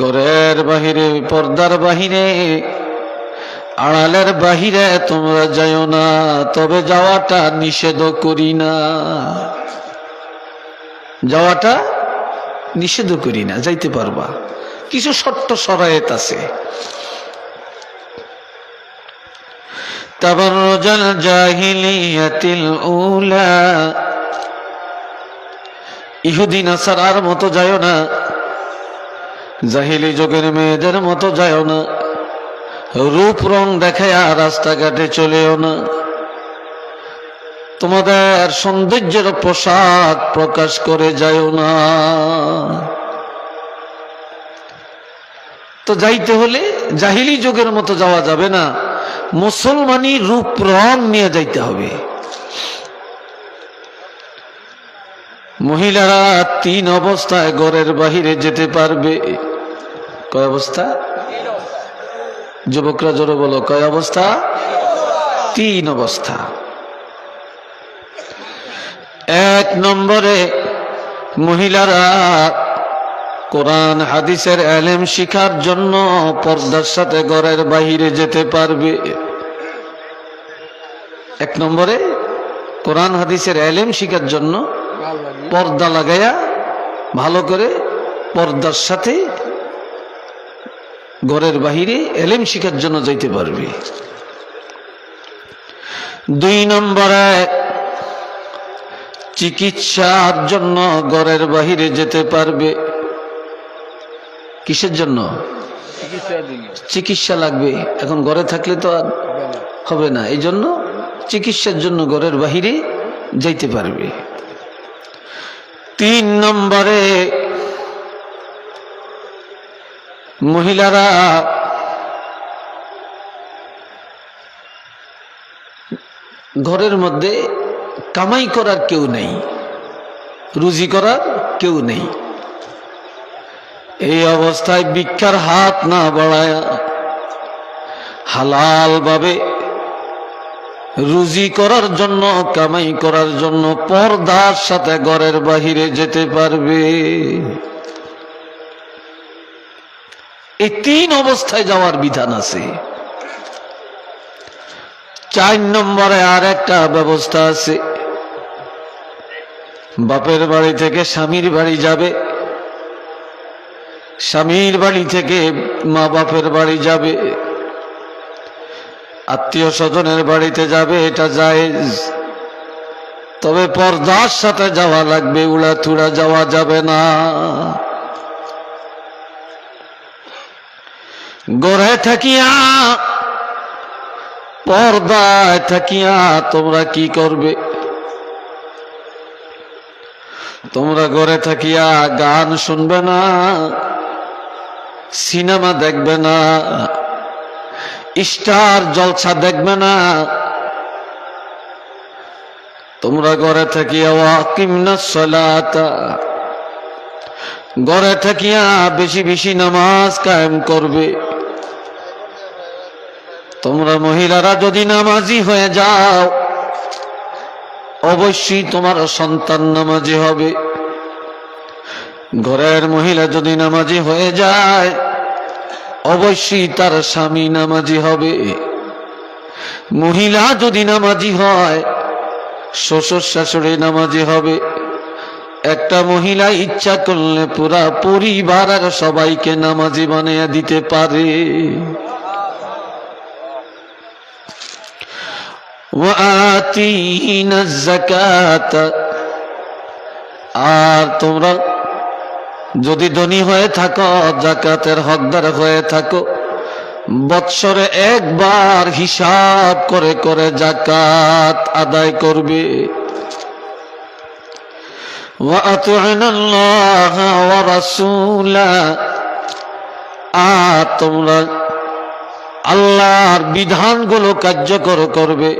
ঘরের বাহিরে, পর্দার বাহিরে, আড়ালের বাহিরে তোমরা যাইও না, তবে যাওয়াটা নিষেধ করি না। যাওয়াটা নিষেধ করি না, যাইতে পারবা, কিছু শর্ত শরায়েত আছে। তাবাররুজাল জাহিলিয়াতিল উলা, ইহুদি নাসারার মতো যাইও না, জাহিলি যুগের মেয়েদের মতো যাইও না, রূপ রং দেখায়া রাস্তাঘাটে চলেও না, তোমাদের সৌন্দর্যের পোশাক প্রকাশ করে যাইও না। তো যাইতে হলে জাহিলি যুগের মতো যাওয়া যাবে না, মুসলমানি রূপ রং নিয়ে যাইতে হবে। মহিলারা 3 অবস্থায় ঘরের বাহিরে যেতে পারবে। কয় অবস্থা? যুবকরা জোরে বলো, কয় অবস্থা? 3 অবস্থা। 1 নম্বরে মহিলারা কোরআন হাদিসের ইলম শিখার জন্য পর্দার সাথে ঘরের বাহিরে যেতে পারবে। 1 নম্বরে কোরআন হাদিসের ইলম শিখার জন্য পর্দা লাগায়া ভালো করে পর্দার সাথে ঘরের বাহিরে ইলম শিখার জন্য যাইতে পারবে। 2 নম্বরে চিকিৎসার জন্য ঘরের বাহিরে যেতে পারবে। কিসের জন্য? চিকিৎসা লাগবে, এখন ঘরে থাকলে তো আর হবে না, এই জন্য চিকিৎসার জন্য ঘরের বাহিরে যাইতে পারবে। 3 নম্বরে মহিলারা ঘরের মধ্যে কামাই করার কেউ নেই, রুজি করার কেউ নেই, এই অবস্থায় ভিক্ষার হাত না বাড়ায় হালাল ভাবে রুজি করার জন্য, কামাই করার জন্য পর্দার সাথে ঘরের বাহিরে যেতে পারবে। এই 3 অবস্থায় যাওয়ার বিধান আছে। 4 নম্বরে আর একটা ব্যবস্থা আছে, বাপের বাড়ি থেকে স্বামীর বাড়ি যাবে, স্বামীর বাড়ি থেকে মা বাপের বাড়ি যাবে, আত্মীয় স্বজনের বাড়িতে যাবে, এটা জায়েজ, তবে পর্দার সাথে যাওয়া লাগবে, উড়াথুড়া যাওয়া যাবে না। ঘরে থাকিয়া পর্দায় থাকিয়া তোমরা কি করবে? তোমরা ঘরে থাকিয়া গান শুনবে না, সিনেমা দেখবে না, স্টার জলসা দেখবে না, তোমরা ঘরে থাকিয়া ওয়াকিমনাস সালাতা, ঘরে থাকিয়া বেশি বেশি নামাজ কায়েম করবে। তোমরা মহিলারা যদি নামাজি হয়ে যাও, অবশ্যই তোমার সন্তান নামাজি হবে। ঘরের মহিলা যদি নামাজি হয়ে যায়, অবশ্যই তার স্বামী নামাজি হবে। মহিলা যদি নামাজি হয়, শ্বশুর শাশুড়ি নামাজি হবে। একটা মহিলা ইচ্ছা করলে পুরা পরিবারের সবাইকে নামাজি বানিয়ে দিতে পারে। ওয়াতিনাজ যাকাত, আর তোমরা যদি ধনী হয়ে থাকো, যাকাতের হকদার হয়ে থাকো, বৎসরে একবার হিসাব করে করে যাকাত আদায় করবে। ওয়াতিনাল্লাহ ওয়া রাসূলা, আর তোমরা আল্লাহর বিধানগুলো কার্যকর করবে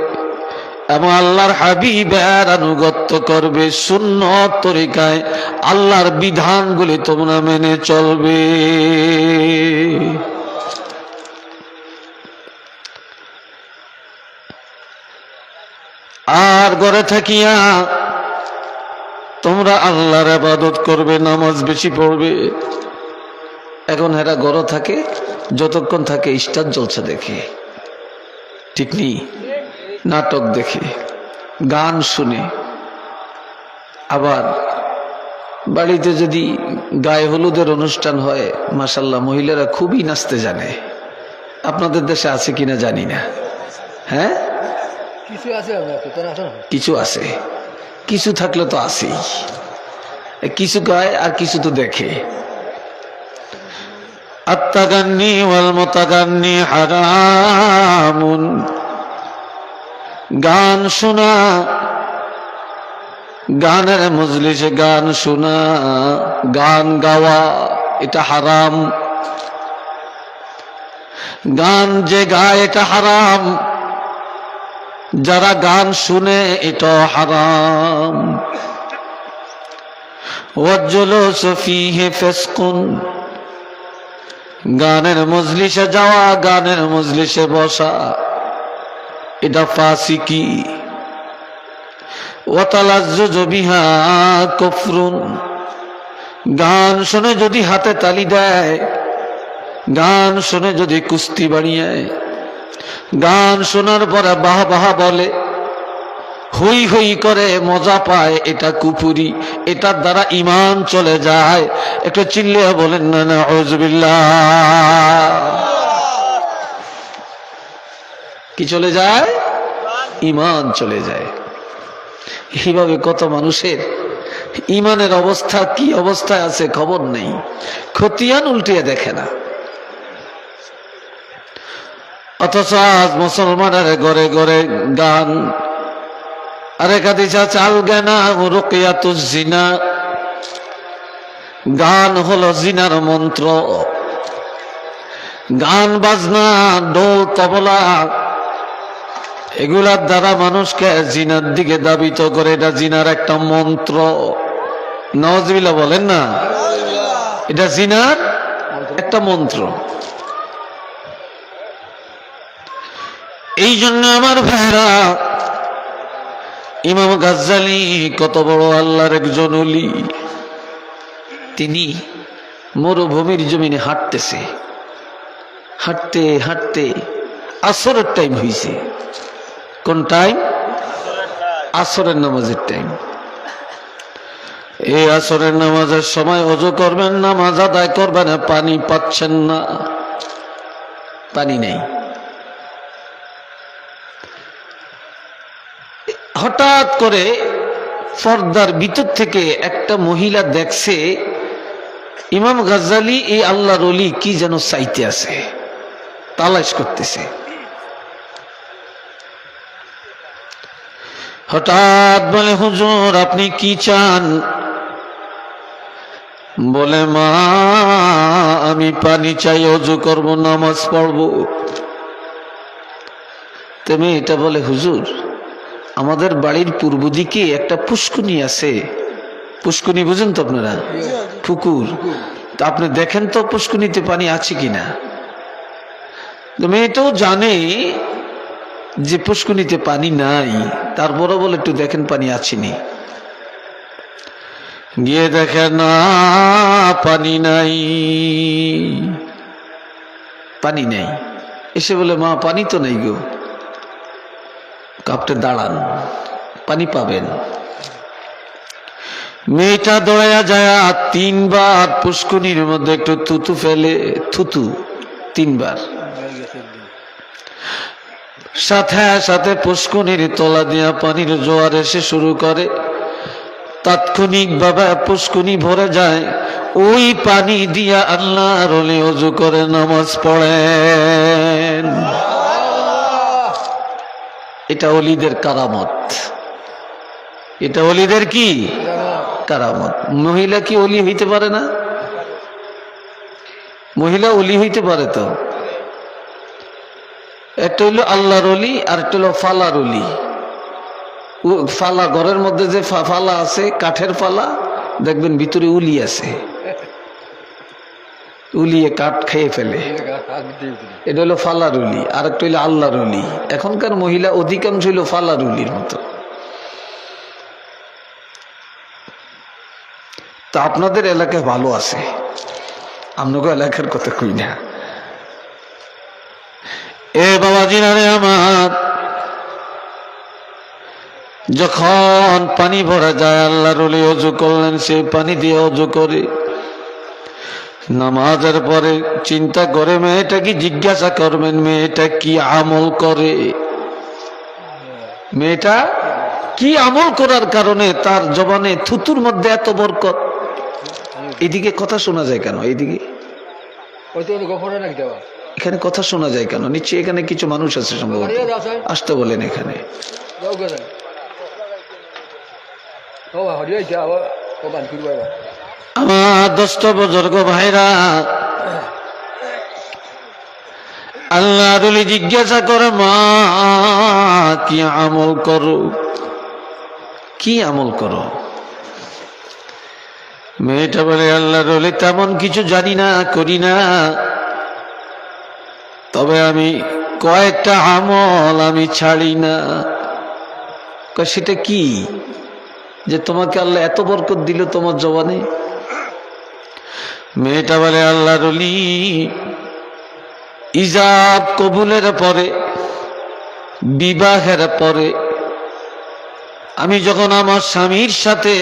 এবং আল্লাহর হাবিবের আনুগত্য করবে, সুন্নত তরিকায় আল্লাহর বিধানগুলি তোমরা মেনে চলবে। আর ঘরে থাকিয়া তোমরা আল্লাহর ইবাদত করবে, নামাজ বেশি পড়বে। এখন হেরা গড় থাকে, যতক্ষণ থাকে স্টার জলসা দেখে, ঠিক নেই, নাটক দেখে, গান শুনে। আবার বাড়িতে যদি গায়ে হলুদের অনুষ্ঠান হয়, মাশাল্লাহ মহিলারা খুবই নাচতে জানে। আপনাদের দেশে আছে কিনা জানি না, হ্যাঁ কিছু আছে, কিছু থাকলে তো আছেই, কিছু গায় আর কিছু তো দেখে। আত্তাগান্নি ওয়াল মুতাগান্নি হারামুন, গান শোনা, গানের মজলিসে গান শোনা, গান গাওয়া এটা হারাম। গান যে গায় এটা হারাম, যারা গান শুনে এটা হারাম। ওয়াজলুসু ফীহি ফিসকুন, গানের মজলিসে যাওয়া, গানের মজলিসে বসা এটা ফাসিকি। ওয়াতালাজ্জুজু বিহা কুফরুন, গান শুনে যদি হাতে তালি দেয়, গান শুনে যদি কুস্তি বাড়িয়ে, গান শোনার পরে বাহ বাহ বলে, হই হই করে মজা পায়, এটা কুফরি, এটার দ্বারা ঈমান চলে যায়। একটু চিল্লিয়ে বলেন না নাউযুবিল্লাহ। কি চলে যায়? ঈমান চলে যায়। এইভাবে কত মানুষের ঈমানের অবস্থা কি অবস্থায় আছে খবর নেই, খতিয়ান উল্টিয়ে দেখে না। অথচ আজ মুসলমানের ঘরে ঘরে গান। আরেক হাদিস আছে আল গানা রুকিয়াতুজ জিনা, গান হলো জিনার মন্ত্র। গান বাজনা, ঢোল তবলা, এগুলার দ্বারা মানুষকে জিনার দিকে দাবিত করে, এটা জিনার একটা মন্ত্র। নাউযুবিল্লাহ বলেন না, এটা জিনার একটা মন্ত্র। এই জন্য আমার ভাইরা, ইমাম গাজ্জালী কত বড় আল্লাহর একজন ওলি, তিনি মরুভূমির জমিনে হাঁটতেছে, হাঁটতে হাঁটতে আসরের টাইম হয়েছে। কোন টাইম? আসরের নামাজের টাইম। এই আসরের নামাজের সময় ওযু করবেন, নামাজ আদায় করবেন, পানি পাচ্ছেন না, পানি নেই। হঠাৎ করে পর্দার ভিতর থেকে একটা মহিলা দেখছে ইমাম গাজ্জালী এই আল্লাহর ওলি কি যেন চাইতে আছে, তালাশ করতেছে। হঠাৎ বলে, হুজুর আপনি কি চান? বলে, মা আমি পানি চাই, ওযু করব, নামাজ পড়ব। তুমি এটা বলে, হুজুর আমাদের বাড়ির পূর্ব দিকে একটা পুষ্কুনি আছে। পুষ্কুনি বুঝেন তো আপনারা? পুকুর। তো আপনি দেখেন তো পুষ্কুনিতে পানি আছে কিনা। তো মেয়েটাও জানে যে পুষ্কুনিতে পানি নাই, তারপরও বলে একটু দেখেন পানি আছেনি। গিয়ে দেখে না, পানি নাই, পানি নেই। এসে বলে, মা পানি তো নেই গো। কাপটে দাঁড়ান, পানি পাবেন। মেয়েটা দৌড়াইয়া যায়, 3 বার পুষ্কুনির মধ্যে একটু থুতু ফেলে, থুতু 3 বার। সাথে সাথে পুষ্কুনির তলা দিয়া পানির জোয়ার এসে শুরু করে। তাৎক্ষণিক ভাবে পুষ্কুনি ভরে যায়। ওই পানি দিয়া আল্লাহর ওলি ওযু করে নামাজ পড়েন। এটা ওলিদের কারামত। এটা ওলিদের কি কারামত। মহিলা কি ওলি হইতে পারে না? মহিলা ওলি হইতে পারে তো। একটা হইলো আল্লাহর ওলি, আর একটা হইলো ফালার ওলি। ফালা, ঘরের মধ্যে যে ফালা আছে, কাঠের ফালা, দেখবেন ভিতরে উলি আছে, উলিয়ে কাঠ খেয়ে ফেলে, এটা হলো ফালার উলি। আর একটা হইলো আল্লাহর উলি। এখনকার মহিলা অধিকাংশ হইলো ফালার উলির মতো। তা আপনাদের এলাকায় ভালো আছে, আপনাকে এলাকার কথা কই না। এ বাবাজিরা রে আমার, যখন পানি ভরা যায় আল্লাহর ওলি ওযু করলেন, সেই পানি দিয়ে ওযু করে নামাজের পরে চিন্তা করে মেয়েটা কি জিজ্ঞাসা করবেন মেয়েটা কি আমল করে, মেয়েটা কি আমল করার কারণে তার জবানে থুতুর মধ্যে এত বরকত। এদিকে কথা শোনা যায় কেন? এইদিকে এখানে কথা শোনা যায় কেন? নিশ্চয়ই এখানে কিছু মানুষ আছে সম্ভবত, আসতে বলেন এখানে। আমার দোস্ত বুজুর্গ ভাইরা, আল্লাহর ওলি জিজ্ঞাসা করে মা কি আমল করো, কি আমল করো? মেয়েটা বলে আল্লাহর ওলি তেমন কিছু জানি না, করি না, তবে আমি কয়েকটা আমল আমি ছাড়ি না। সেটা কি যে তোমাকে আল্লাহ এত বরকত দিল তোমার জবানে? মেয়েটা বলে আল্লাহর ওলি ইজাব কবুলের পরে, বিবাহের পরে আমি যখন আমার স্বামীর সাথে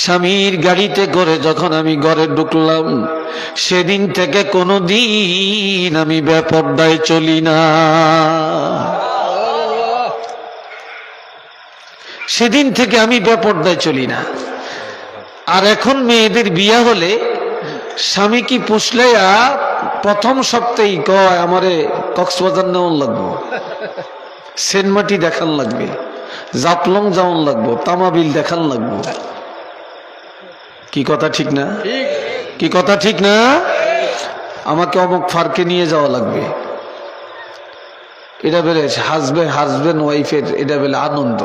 স্বামীর গাড়িতে করে যখন আমি ঘরে ঢুকলাম, সেদিন থেকে কোনোদিন আমি বেপরদায় চলি না। সেদিন থেকে আমি বেপরদায় চলি না। আর এখন মেয়েদের বিয়া হলে স্বামী কি পুষলেয়া প্রথম সপ্তাহেই কয় আমারে কক্সবাজার নেওয়ান লাগবো, সেনমাটি দেখান লাগবে, জাফলং যাওয়ান লাগবো, তামাবিল দেখান লাগবো। কি কথা ঠিক না? কি কথা ঠিক না? আমাকে অমুক ফার্কে নিয়ে যাওয়া লাগবে। এটা বেড়ে হাজবেন্ড ওয়াইফের এটা বেলে আনন্দ।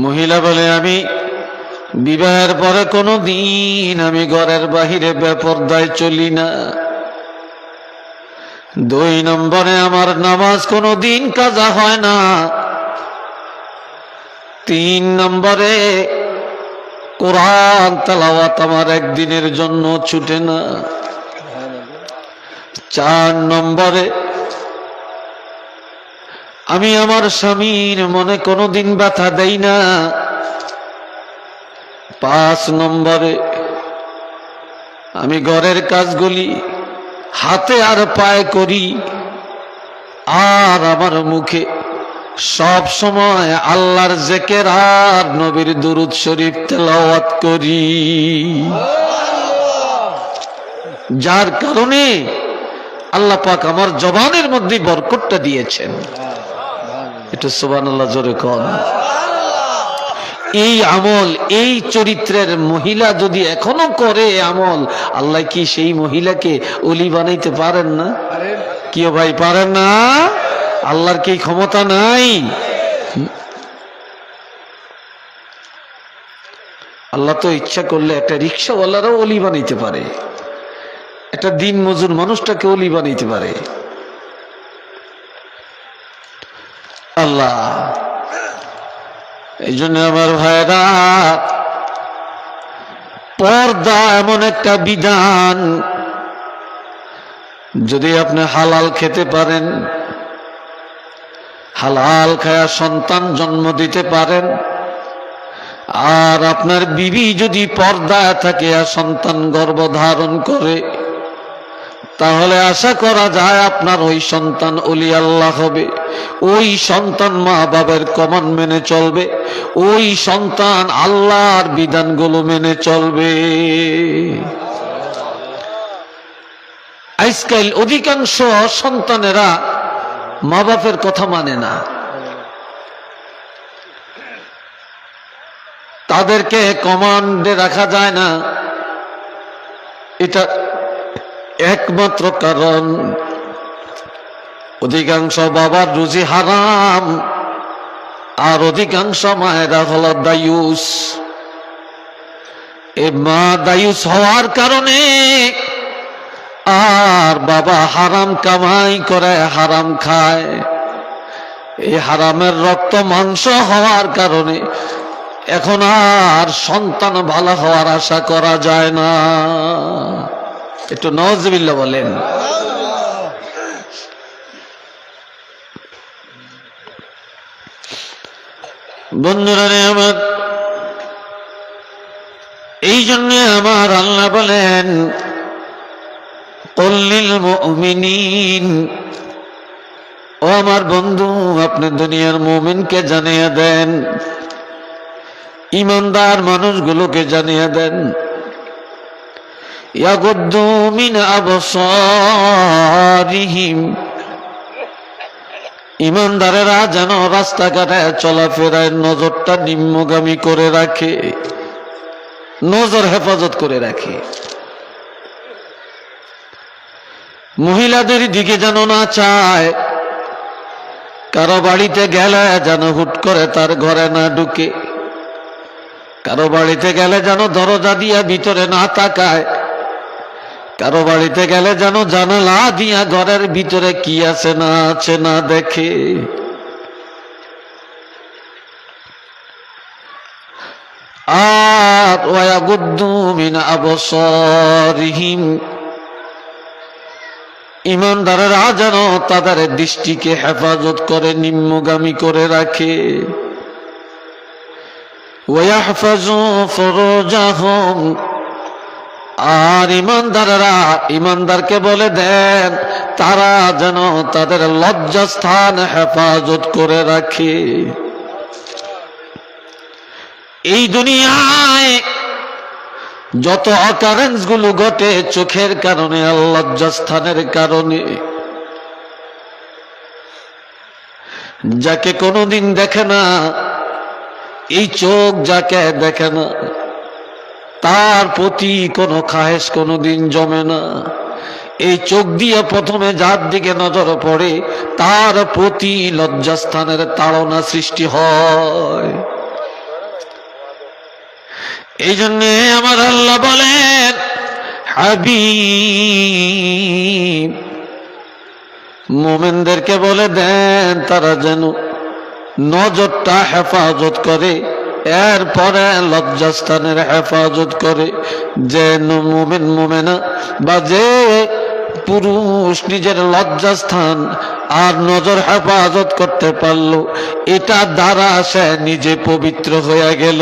মহিলা বলে আমি বিবাহের পরে কোনো দিন আমি ঘরের বাহিরে বেপরদায় চলি না। 2 নম্বরে আমার নামাজ কোনো দিন কাজা হয় না। 3 নম্বরে কোরআন তেলাওয়াত আমার একদিনের জন্য ছুটে না। 4 নম্বরে আমি আমার স্বামীর মনে কোনোদিন ব্যথা দেই না। 5 নম্বরে আমি ঘরের কাজগুলি হাতে আর পায়ে করি, আর আমার মুখে সব সময় আল্লাহর জিকির আর নবীর দুরূদ শরীফ তেলাওয়াত করি, যার কারণে আল্লাহ পাক আমার জবানের মধ্যে বরকতটা দিয়েছেন। এটা সুবহানাল্লাহ জোরে কোন। এই আমল এই চরিত্রের মহিলা যদি এখনো করে আমল, আল্লাহ কি সেই মহিলাকে ওলি বানাইতে পারেন না? কি ভাই পারেন না? আল্লাহর কি ক্ষমতা নাই? আল্লাহ তো ইচ্ছা করলে একটা রিক্সাওয়ালারও ওলি বানাইতে পারে, একটা দিন মজুর মানুষটাকে ওলি বানাইতে পারে। আল্লাহ এই জন্য আমার ভাইরা, পর্দা এমন একটা বিধান, যদি আপনি হালাল খেতে পারেন, হালাল খায়া সন্তান জন্ম দিতে পারেন, আর আপনার বিবি যদি পর্দায় থাকে আর সন্তান গর্ভধারণ করে, তাহলে আশা করা যায় আপনার ওই সন্তান ওলি আল্লাহ হবে। ওই সন্তান মা বাবার কমান মেনে চলবে, ওই সন্তান আল্লাহর বিধানগুলো মেনে চলবে। আজকাল অধিকাংশ সন্তানেরা মা বাপের কথা মানে না, তাদেরকে কমান্ডে রাখা যায় না। এটা একমাত্র কারণ অধিকাংশ বাবার রুজি হারাম, আর অধিকাংশ মায়েরা হলো দায়ুস। এ মা দায়ুস হওয়ার কারণে আর বাবা হারাম কামাই করে হারাম খায়। এই হারামের রক্ত মাংস হওয়ার কারণে এখন আর সন্তান ভালো হওয়ার আশা করা যায় না। একটু নওয়াজবিল্লাহ বলেন। বন্ধুরা রে আমার, এই জন্য আমার আল্লাহ বলেন কুল লিল মুমিনিন, ও আমার বন্ধু আপনি দুনিয়ার মুমিনকে জানিয়ে দেন, ইমানদার মানুষগুলোকে জানিয়ে দেন, ইয়াগুদ্দু মিন আবসারিহিম, ইমানদারেরা যেন রাস্তাঘাটে চলাফেরায় নজরটা নিম্নগামী করে রাখে, নজর হেফাজত করে রাখে। মহিলাদের দিকে যেন না চায়, কারো বাড়িতে গেলে যেন হুট করে তার ঘরে না ঢুকে, কারো বাড়িতে গেলে যেন দরজা দিয়া ভিতরে না তাকায়, কারো বাড়িতে গেলে যেন জানালা দিয়া ঘরের ভিতরে কি আছে না আছে না দেখে। আর ওয়াগুদ্দু মিন আবসারিহিম, ইমানদারেরা যেন তাদের দৃষ্টিকে হেফাজত করে নিম্নগামী করে রাখে। ওয়াহফাজু ফুরুজাহুম, আর ইমানদারেরা ইমানদারকে বলে দেন তারা যেন তাদের লজ্জাস্থান হেফাজত করে রাখে। এই দুনিয়ায় যত অকারেন্স গুলো ঘটে চোখের কারণে, লজ্জাস্থানের কারণে, যাকে কোনোদিন দেখে না, এই চোখ যাকে দেখে না, তার প্রতি কোনো খায়েশ কোনোদিন জমে না। এই চোখ দিয়ে প্রথমে যার দিকে নজর পড়ে তার প্রতি লজ্জাস্থানের তাড়না সৃষ্টি হয়। এই জন্য আমার আল্লাহ বলেন হাবিব, মুমিনদেরকে বলে দেন তারা যেন নজরটা হেফাজত করে, এরপরে লজ্জাস্থানের হেফাজত করে। যে মুমিন মুমিনা বা যে পুরুষ নিজের লজ্জাস্থান আর নজর হেফাজত করতে পারলো, এটা দ্বারা সে নিজে পবিত্র হয়ে গেল।